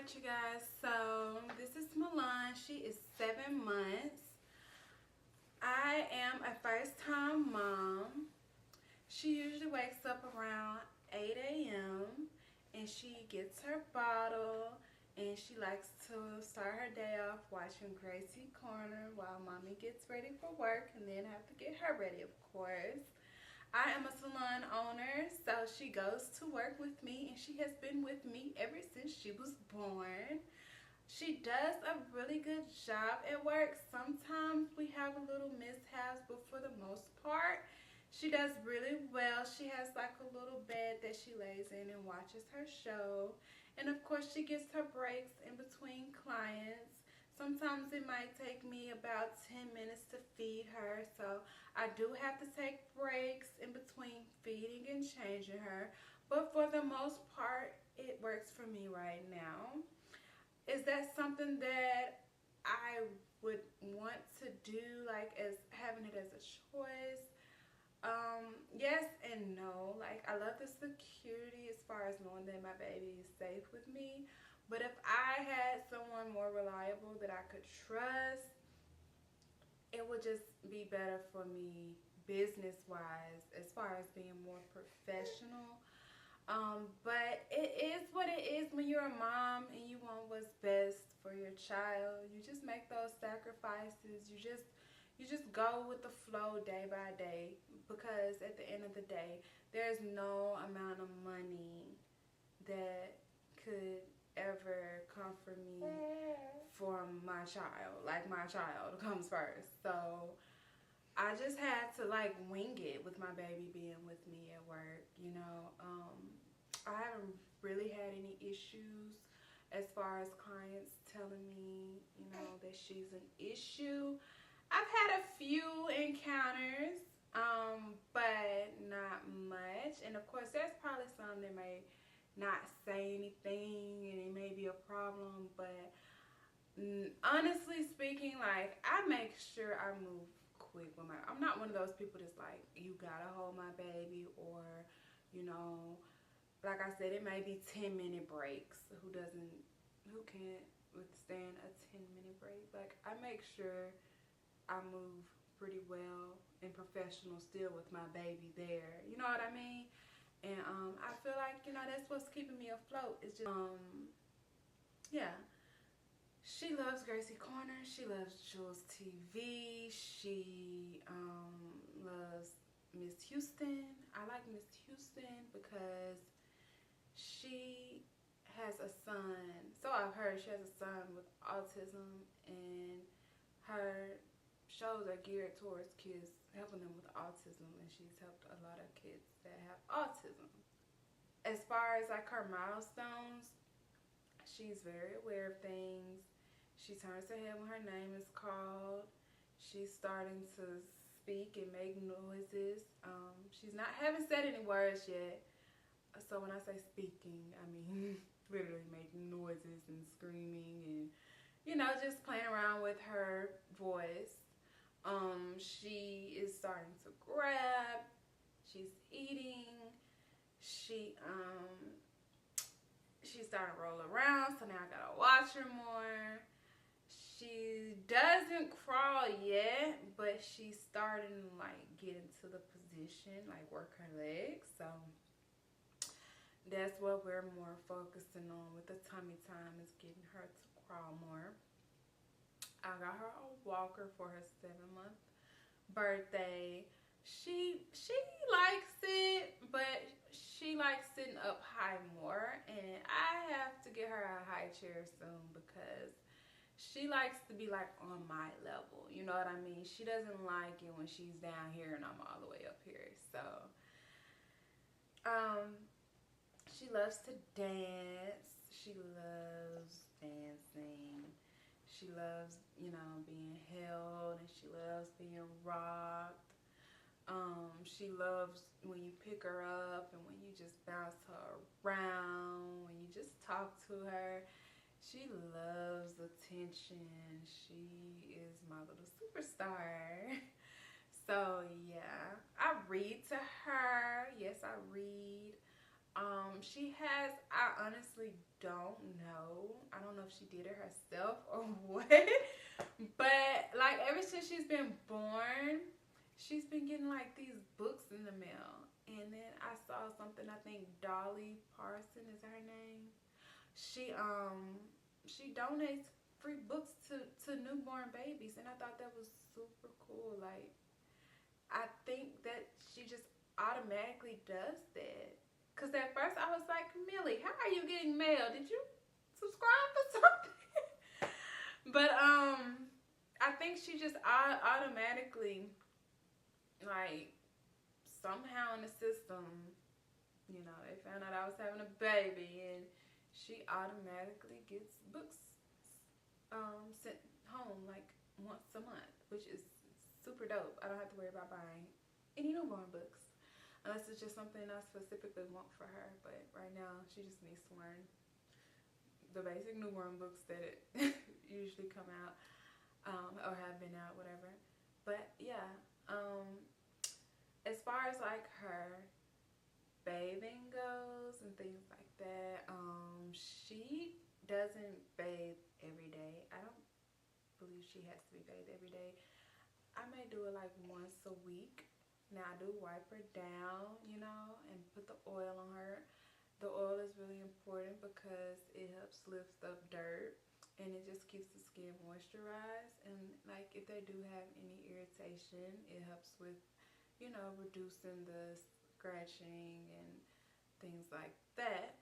Alright, you guys, so this is Milan. She is 7 months. I am a first-time mom. She usually wakes up around 8 a.m. and she gets her bottle and she likes to start her day off watching Gracie Corner while mommy gets ready for work and then have to get her ready, of course. I am a salon owner, so she goes to work with me and she has been with me ever since she was born. She does a really good job at work. Sometimes we have a little mishaps, but for the most part, she does really well. She has like a little bed that she lays in and watches her show. And of course, she gets her breaks in between clients. Sometimes it might take me about 10 minutes to feed her, so I do have to take breaks in between feeding and changing her. But for the most part, it works for me right now. Is that something that I would want to do, like as having it as a choice? Yes and no. Like, I love the security as far as knowing that my baby is safe with me. But if I had someone more reliable that I could trust, it would just be better for me business-wise as far as being more professional. But it is what it is when you're a mom and you want what's best for your child. You just make those sacrifices. You just go with the flow day by day, because at the end of the day, there's no amount of money that could ever comfort me from my child. Like, my child comes first. So I just had to like wing it with my baby being with me at work, you know. I haven't really had any issues as far as clients telling me, you know, that she's an issue. I've had a few encounters, but not much. And of course, there's probably some that may not say anything and it may be a problem, but honestly speaking, like, I make sure I move quick with I'm not one of those people that's like, you gotta hold my baby, or, you know, like I said, it may be 10-minute breaks. Who can't withstand a 10-minute break? Like, I make sure I move pretty well and professional still with my baby there, you know what I mean? And I feel like, you know, that's what's keeping me afloat. It's just yeah. She loves Gracie Corner. She loves Jules TV. She loves Miss Houston. I like Miss Houston because she has a son. So I've heard she has a son with autism, and her shows are geared towards kids, helping them with autism, and she's helped a lot of kids that have autism. As far as like her milestones, she's very aware of things. She turns her head when her name is called. She's starting to speak and make noises. She's not haven't said any words yet. So when I say speaking, I mean literally making noises and screaming and, you know, just playing around with her voice. She is starting to grab. She's eating. She's starting to roll around, so now I gotta watch her more. She doesn't crawl yet, but she's starting to like get into the position, like work her legs. So that's what we're more focusing on with the tummy time, is getting her to crawl more. I got her a walker for her 7-month birthday. She likes it, but she likes sitting up high more, and I have to get her a high chair soon because she likes to be like on my level, you know what I mean? She doesn't like it when she's down here and I'm all the way up here. So she loves to dance. She loves dancing. She loves, you know, being held, and she loves being rocked. She loves when you pick her up and when you just bounce her around, when you just talk to her. She loves attention. She is my little superstar. So yeah, I read to her. Yes, I read. I honestly don't know. I don't know if she did it herself or what. But like ever since she's been born, she's been getting like these books in the mail. And then I saw something, I think Dolly Parson is her name. She donates free books to newborn babies, and I thought that was super cool. Like I think that she just automatically does that. Cause at first I was like, Millie, how are you getting mail? Did you subscribe for something? But I think she just automatically, like, somehow in the system, they found out I was having a baby, and she automatically gets books sent home like once a month, which is super dope. I don't have to worry about buying any newborn books unless it's just something I specifically want for her. But right now, she just needs to learn the basic newborn books that usually come out or have been out, whatever. But yeah, as far as like her bathing goes and things like that, she doesn't bathe every day. I don't believe she has to be bathed every day. I may do it like once a week. Now I do wipe her down, and put the oil on her. The oil is really important because it helps lift up dirt, and it just keeps the skin moisturized. And like if they do have any irritation, it helps with, reducing the scratching and things like that.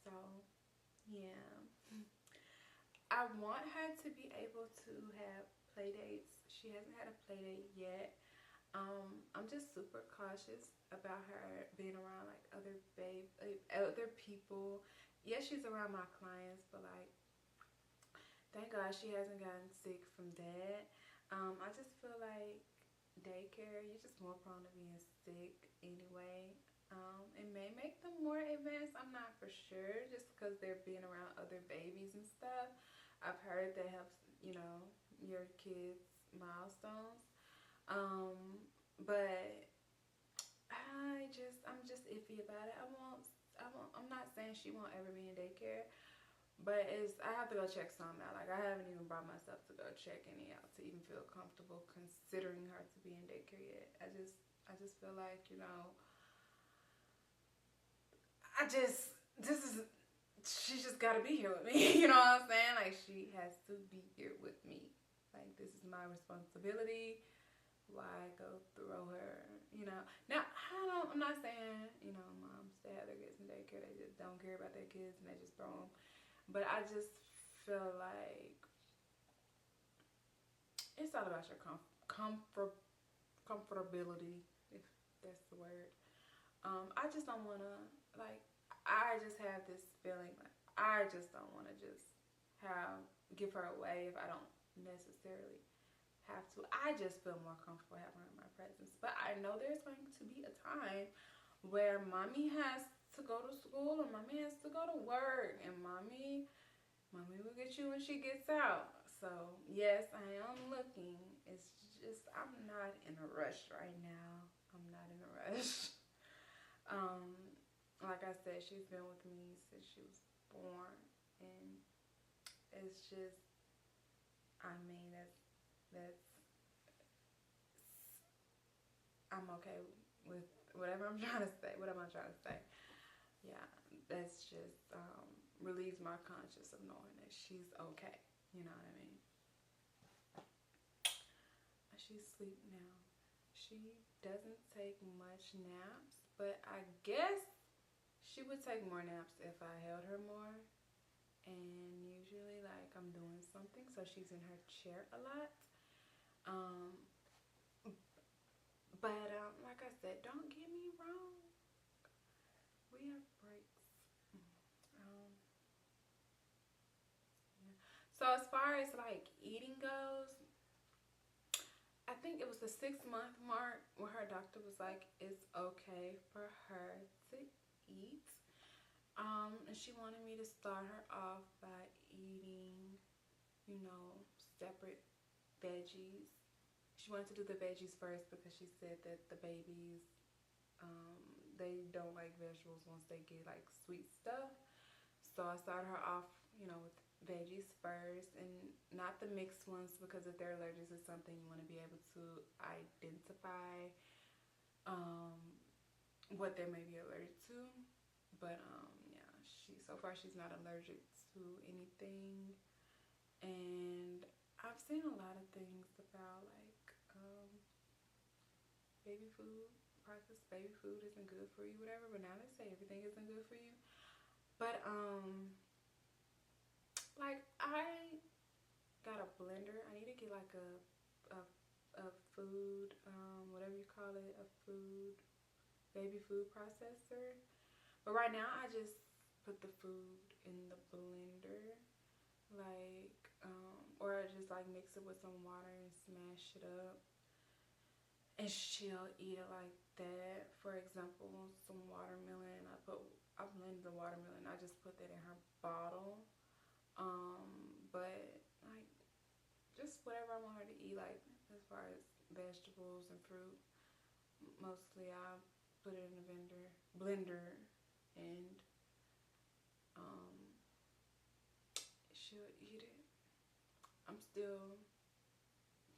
So yeah, I want her to be able to have play dates. She hasn't had a play date yet. I'm just super cautious about her being around like other people. Yes, she's around my clients, but like, thank God she hasn't gotten sick from that. I just feel like daycare, you're just more prone to being sick anyway. It may make them more advanced. I'm not for sure, just because they're being around other babies and stuff. I've heard that helps, your kids' milestones. But I'm just iffy about it. I'm not saying she won't ever be in daycare, but I have to go check some out. Like I haven't even brought myself to go check any out to even feel comfortable considering her to be in daycare yet. I just feel like, she's just gotta be here with me. You know what I'm saying? Like she has to be here with me. Like this is my responsibility. Why go throw her, Now, I'm not saying, moms, they have their kids in daycare, they just don't care about their kids and they just throw them. But I just feel like it's all about your comfortability, if that's the word. I just don't want to, like, I just have this feeling like I just don't want to just give her away if I don't necessarily have to. I just feel more comfortable having her in my presence. But I know there's going to be a time where mommy has to go to school and mommy has to go to work, and mommy will get you when she gets out. So yes, I am looking. It's just I'm not in a rush right now. I'm not in a rush. Like I said, she's been with me since she was born, and it's just, that's I'm okay with whatever I'm trying to say. What am I trying to say? Yeah, that's just relieves my conscience of knowing that she's okay. You know what I mean? She's asleep now. She doesn't take much naps, but I guess she would take more naps if I held her more. And usually, like, I'm doing something, so she's in her chair a lot. But like I said, don't get me wrong. We have breaks. Yeah. So as far as like eating goes, I think it was the 6-month mark where her doctor was like, it's okay for her to eat. And she wanted me to start her off by eating, separate veggies. She wanted to do the veggies first because she said that the babies, they don't like vegetables once they get like sweet stuff. So I started her off, with veggies first, and not the mixed ones, because if they're allergic to something, you want to be able to identify what they may be allergic to. But yeah, so far she's not allergic to anything. And I've seen a lot of things about like baby food. Processed baby food isn't good for you, whatever. But now they say everything isn't good for you. But like I got a blender. I need to get like a food, whatever you call it, a baby food processor. But right now I just put the food in the blender, like, or I just like mix it with some water and smash it up, and she'll eat it like that. For example, some watermelon. I blended the watermelon. I just put that in her bottle. But like just whatever I want her to eat, like as far as vegetables and fruit, mostly I put it in the blender, and she'll eat it. I'm still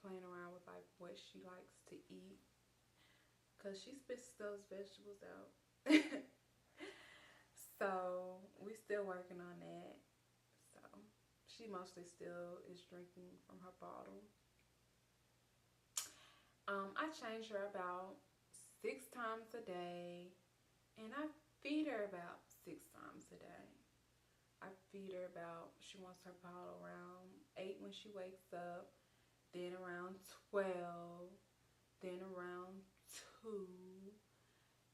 playing around with like what she likes to eat, because she spits those vegetables out. So we still working on that. So she mostly still is drinking from her bottle. I change her about 6 times a day, and I feed her about 6 times a day. I feed her she wants her bottle around 8 when she wakes up, then around 12, then around 2,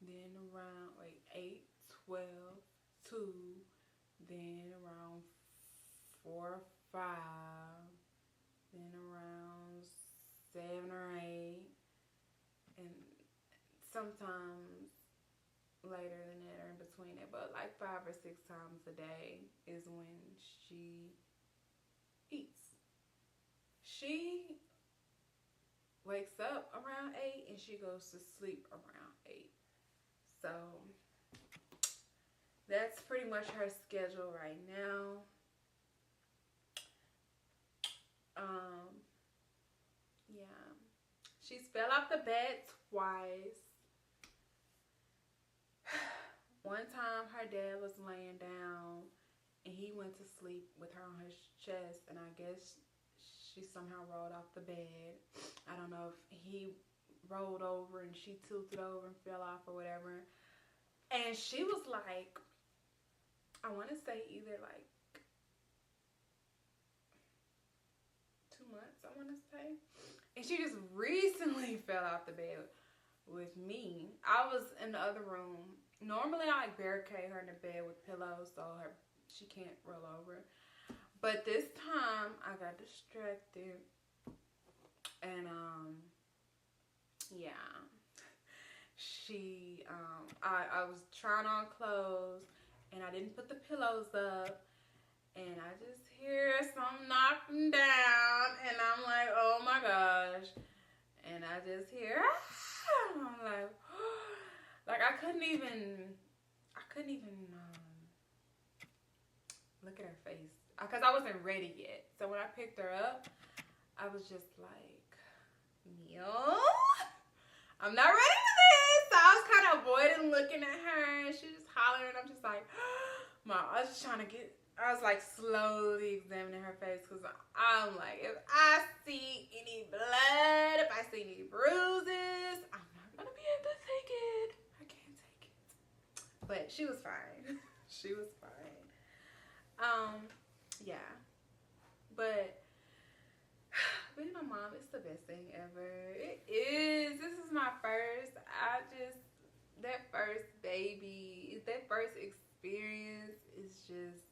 then around 8, 12, 2, then around 4 or 5, then around 7 or 8, and sometimes later than that or in between it, but like 5 or 6 times a day is when she eats. She wakes up around 8 and she goes to sleep around 8. So that's pretty much her schedule right now. Yeah. She's fell off the bed twice. One time her dad was laying down and he went to sleep with her on his chest, and I guess she somehow rolled off the bed. I don't know if he rolled over and she tilted over and fell off or whatever. And she was like, I want to say either like 2 months, I want to say. And she just recently fell off the bed with me. I was in the other room. Normally I like barricade her in the bed with pillows so she can't roll over. But this time I got distracted, and yeah, I was trying on clothes and I didn't put the pillows up, and I just hear some knocking down, and I'm like, oh my gosh, and I just hear, and I'm like I couldn't even look at her face, because I wasn't ready yet. So when I picked her up, I was just like, Neil, I'm not ready for this. So I was kind of avoiding looking at her, and she was just hollering. I'm just like, I was like slowly examining her face, because I'm like, if I see any blood, if I see any bruises, I'm not going to be able to take it. I can't take it. But she was fine. She was fine. Yeah. But being a mom is the best thing ever. It is. This is my first. That first baby, that first experience is just,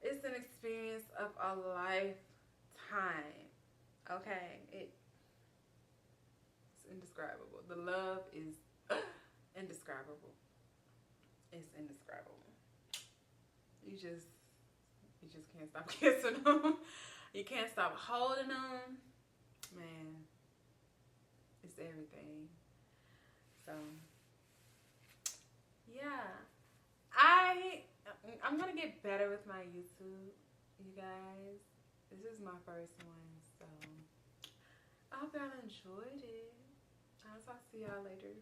it's an experience of a lifetime. Okay? It's indescribable. The love is indescribable. It's indescribable. You just can't stop kissing them. You can't stop holding them. Man, it's everything. So, yeah. I'm gonna get better with my YouTube, you guys. This is my first one, so I hope y'all enjoyed it. I'll talk to y'all later.